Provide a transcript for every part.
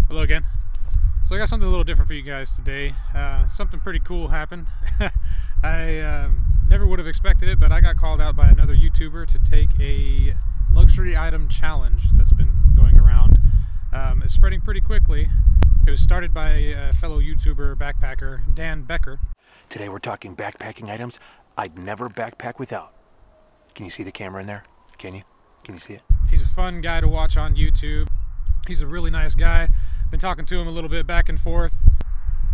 Hello again. So I got something a little different for you guys today. Something pretty cool happened. I never would have expected it, but I got called out by another YouTuber to take a luxury item challenge that's been going around. It's spreading pretty quickly. It was started by a fellow YouTuber backpacker, Becker. Today we're talking backpacking items I'd never backpack without. Can you see the camera in there? Can you see it? He's a fun guy to watch on YouTube. He's a really nice guy. Been talking to him a little bit back and forth.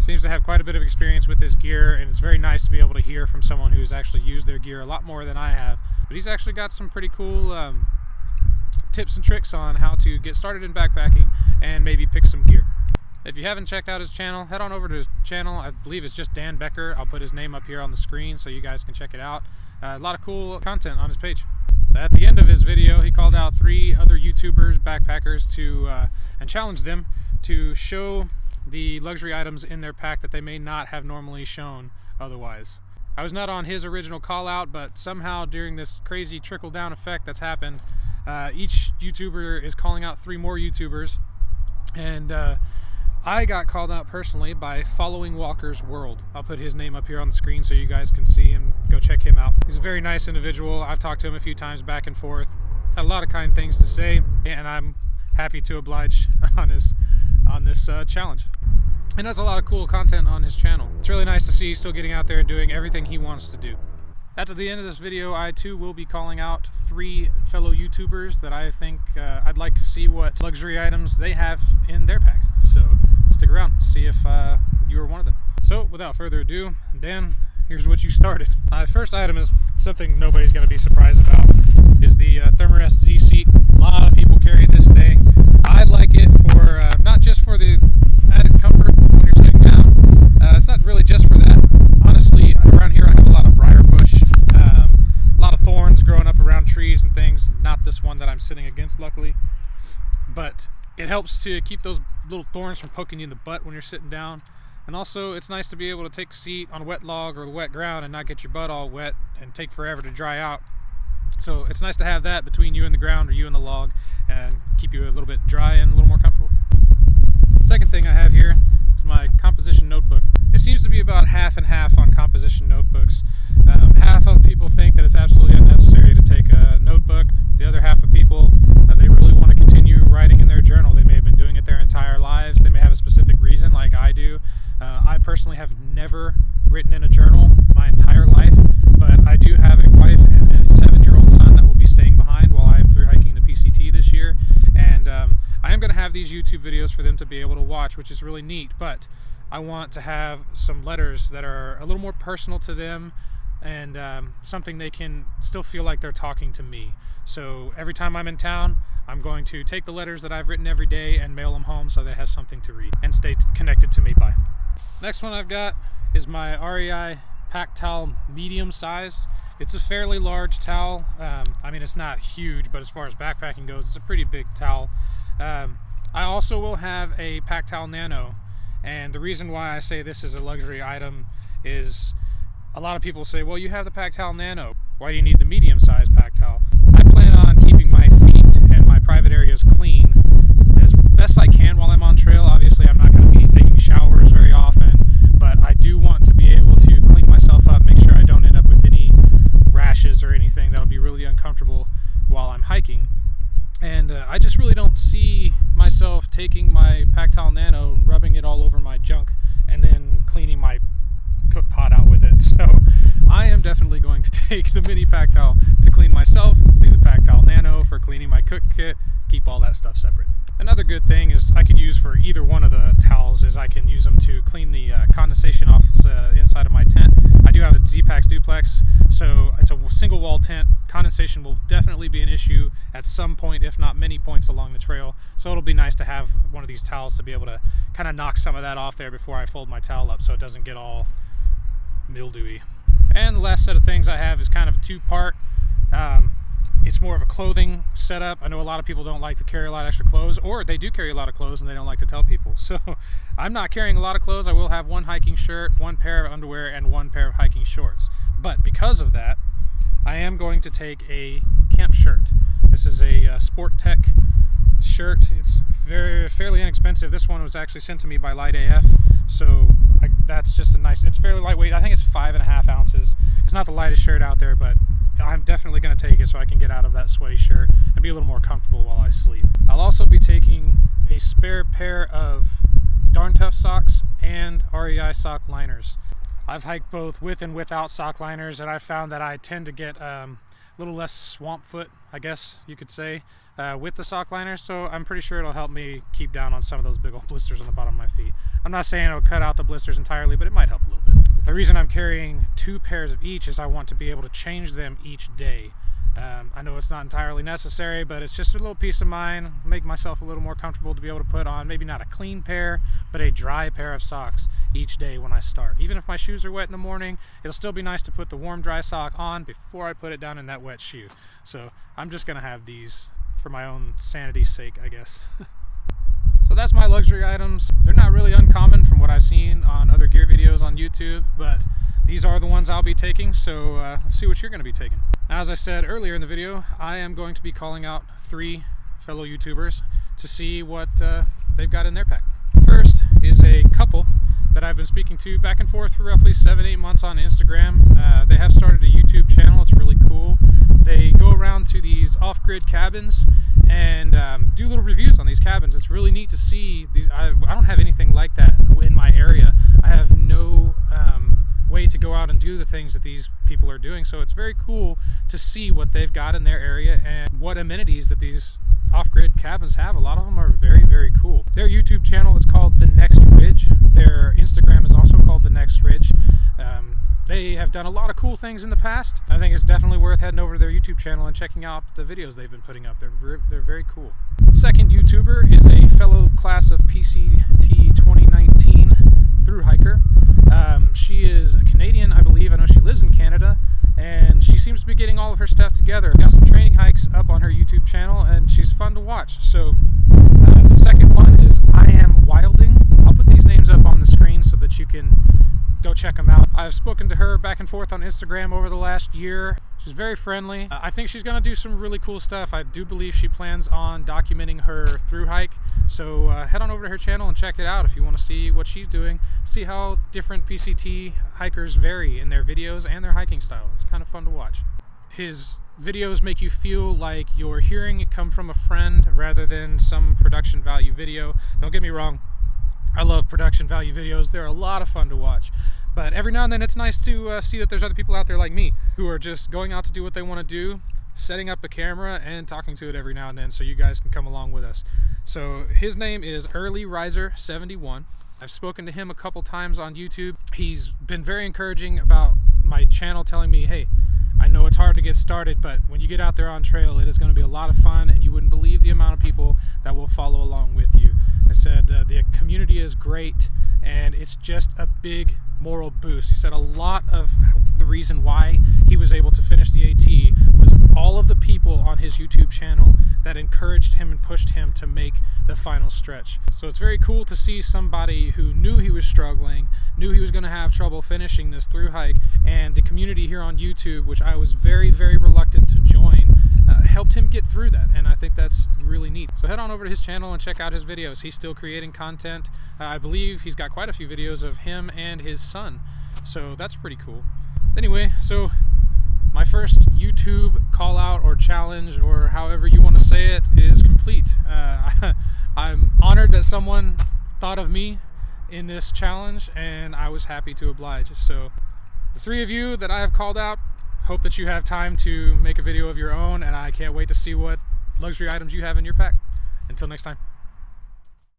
Seems to have quite a bit of experience with his gear, and it's very nice to be able to hear from someone who's actually used their gear a lot more than I have. But he's actually got some pretty cool tips and tricks on how to get started in backpacking and maybe pick some gear. If you haven't checked out his channel, head on over to his channel. I believe it's just Becker. I'll put his name up here on the screen so you guys can check it out. A lot of cool content on his page. At the end of his video, he called out 3 other YouTubers, backpackers, and challenged them to show the luxury items in their pack that they may not have normally shown otherwise. I was not on his original call out, but somehow during this crazy trickle-down effect that's happened, each YouTuber is calling out 3 more YouTubers, and I got called out personally by Following Walker's World. I'll put his name up here on the screen so you guys can see him. Go check him out. He's a very nice individual. I've talked to him a few times back and forth. Had a lot of kind things to say, and I'm happy to oblige on this challenge. And has a lot of cool content on his channel. It's really nice to see he's still getting out there and doing everything he wants to do. After the end of this video, I too will be calling out 3 fellow YouTubers that I think I'd like to see what luxury items they have in their packs. So stick around, see if you are one of them. So without further ado, Dan, here's what you started. First item is something nobody's going to be surprised about, is the Thermarest Zseat. A lot of people carry this thing. I like it for not just for the added comfort when you're sitting down. It's not really just for that. Honestly, around here I have a lot of briar bush, a lot of thorns growing up around trees and things. Not this one that I'm sitting against, luckily, but it helps to keep those little thorns from poking you in the butt when you're sitting down. And also, it's nice to be able to take a seat on a wet log or the wet ground and not get your butt all wet and take forever to dry out. So it's nice to have that between you and the ground or you and the log and keep you a little bit dry and a little more comfortable. Second thing I have here is my composition notebook. It seems to be about half and half on composition notebooks. Half of people think that it's absolutely unnecessary to take a notebook. The other half of people, they really want to continue writing in their journal. They may have been doing it their entire lives. They may have a specific reason like I do. I personally have never written in a journal my entire life, but I do have a wife and a 7-year-old son that will be staying behind while I am through hiking the PCT this year. And I am going to have these YouTube videos for them to be able to watch, which is really neat, but I want to have some letters that are a little more personal to them and something they can still feel like they're talking to me. So every time I'm in town, I'm going to take the letters that I've written every day and mail them home so they have something to read and stay connected to me by. Next one I've got is my REI pack towel, medium size. It's a fairly large towel. I mean, it's not huge, but as far as backpacking goes, it's a pretty big towel. I also will have a pack towel Nano, and the reason why I say this is a luxury item is a lot of people say, well, you have the pack towel Nano, why do you need the medium size pack towel? I plan on keeping my feet and my private areas clean as best I can while I'm on trail. Obviously, I'm not going to be taking showers very often, but I do want to be able to clean myself up, make sure I don't end up with any rashes or anything that'll be really uncomfortable while I'm hiking. And I just really don't see myself taking my pack towel Nano and rubbing it all over my junk and then cleaning my cook pot out with it. So I am definitely going to take the mini pack towel to clean myself, leave the pack towel Nano for cleaning my cook kit, keep all that stuff separate. Another good thing is I could use for either one of the towels is I can use them to clean the condensation off inside of my tent. I do have a Z-Pax duplex, so it's a single wall tent. Condensation will definitely be an issue at some point, if not many points along the trail. So it'll be nice to have one of these towels to be able to kind of knock some of that off there before I fold my towel up so it doesn't get all mildewy. And the last set of things I have is kind of a 2-part. It's more of a clothing setup. I know a lot of people don't like to carry a lot of extra clothes, or they do carry a lot of clothes and they don't like to tell people. So I'm not carrying a lot of clothes. I will have 1 hiking shirt, 1 pair of underwear, and 1 pair of hiking shorts. But because of that, I am going to take a camp shirt. This is a Sport Tech shirt. It's fairly inexpensive. This one was actually sent to me by LiteAF, so that's just a nice, it's fairly lightweight. I think it's 5.5 ounces. It's not the lightest shirt out there, but I'm definitely going to take it so I can get out of that sweaty shirt and be a little more comfortable while I sleep. I'll also be taking a spare pair of Darn Tough socks and REI sock liners. I've hiked both with and without sock liners, and I found that I tend to get a little less swamp foot, I guess you could say, with the sock liners, so I'm pretty sure it'll help me keep down on some of those big old blisters on the bottom of my feet. I'm not saying it'll cut out the blisters entirely, but it might help a little bit. The reason I'm carrying 2 pairs of each is I want to be able to change them each day. I know it's not entirely necessary, but it's just a little peace of mind, make myself a little more comfortable to be able to put on maybe not a clean pair, but a dry pair of socks each day when I start. Even if my shoes are wet in the morning, it'll still be nice to put the warm dry sock on before I put it down in that wet shoe. So I'm just gonna have these for my own sanity's sake, I guess. So that's my luxury items. They're not really uncommon from what I've seen on other gear videos on YouTube, but these are the ones I'll be taking, so let's see what you're gonna be taking. Now, as I said earlier in the video, I am going to be calling out 3 fellow YouTubers to see what they've got in their pack. First is a couple that I've been speaking to back and forth for roughly 7-8 months on Instagram. They have started a YouTube channel. It's really cool. They go around to these off-grid cabins and do little reviews on these cabins. It's really neat to see these. I don't have anything like that in my area. I have no way to go out and do the things that these people are doing, so it's very cool to see what they've got in their area and what amenities that these off-grid cabins have. A lot of them are very, very cool. Their YouTube channel is called The Next Ridge. Their Instagram is also called The Next Ridge. They have done a lot of cool things in the past. I think it's definitely worth heading over to their YouTube channel and checking out the videos they've been putting up. They're very cool. Second YouTuber is a fellow class of PCT 2019 through hiker. She is Canadian, I believe. I know she lives in Canada, and she seems to be getting all of her stuff together. Got some training hikes up on her YouTube channel, and she's fun to watch. So the second one is I Am Wilding. I'll put these names up on the screen so that you can go check them out. I've spoken to her back and forth on Instagram over the last year. She's very friendly. I think she's gonna do some really cool stuff. I do believe she plans on documenting her through hike. So head on over to her channel and check it out if you want to see what she's doing. See how different PCT hikers vary in their videos and their hiking style. It's kind of fun to watch. His videos make you feel like you're hearing it come from a friend rather than some production value video. Don't get me wrong, I love production value videos. They're a lot of fun to watch. But every now and then it's nice to see that there's other people out there like me who are just going out to do what they want to do, setting up a camera and talking to it every now and then so you guys can come along with us. So his name is Early Riser 71. I've spoken to him a couple times on YouTube. He's been very encouraging about my channel, telling me, hey, I know it's hard to get started, but when you get out there on trail, it is going to be a lot of fun, and you wouldn't believe the amount of people that will follow along with you. I said the community is great, and it's just a big moral boost. He said a lot of the reason why he was able to finish the AT was all of the people on his YouTube channel that encouraged him and pushed him to make the final stretch. So it's very cool to see somebody who knew he was struggling, knew he was going to have trouble finishing this through hike, and the community here on YouTube, which I was very, very reluctant to join, helped him get through that, and I think that's really neat. So head on over to his channel and check out his videos. He's still creating content. I believe he's got quite a few videos of him and his son, so that's pretty cool. Anyway, so my first YouTube call out or challenge, or however you want to say it, is complete. I'm honored that someone thought of me in this challenge, and I was happy to oblige. So the 3 of you that I have called out, hope that you have time to make a video of your own, and I can't wait to see what luxury items you have in your pack. Until next time.